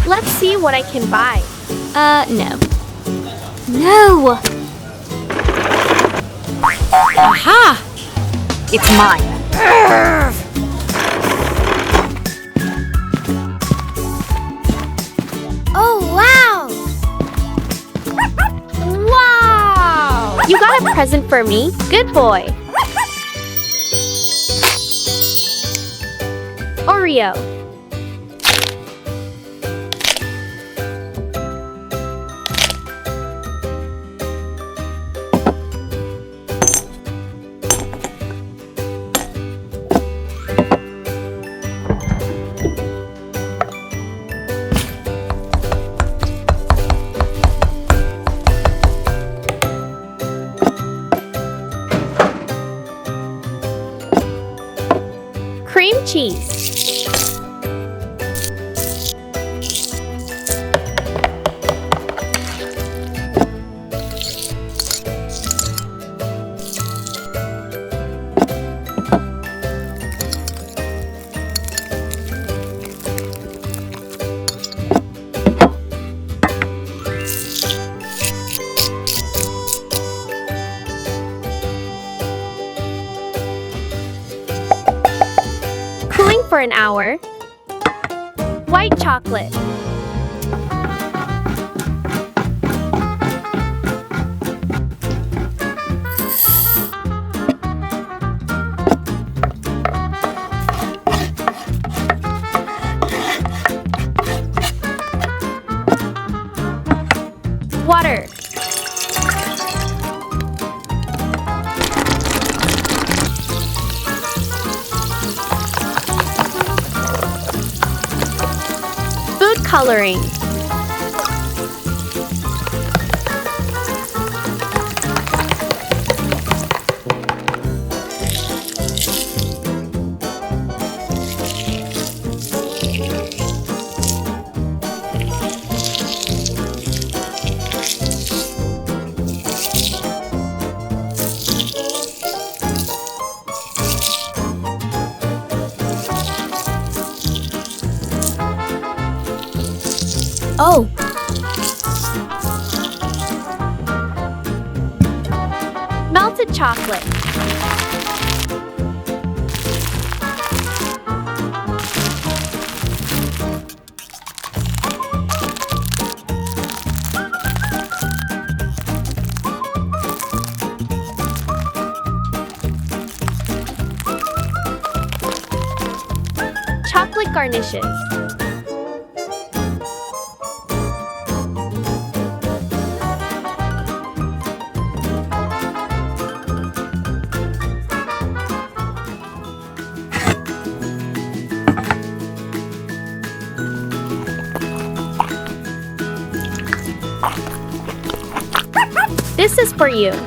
Let's see what I can buy. No. No! Aha! It's mine. Oh, wow! Wow! You got a present for me? Good boy. Oreo. Cream cheese. Cooling for an hour. White chocolate. Water. Food coloring. Oh, Melted chocolate. Chocolate garnishes. This is for you.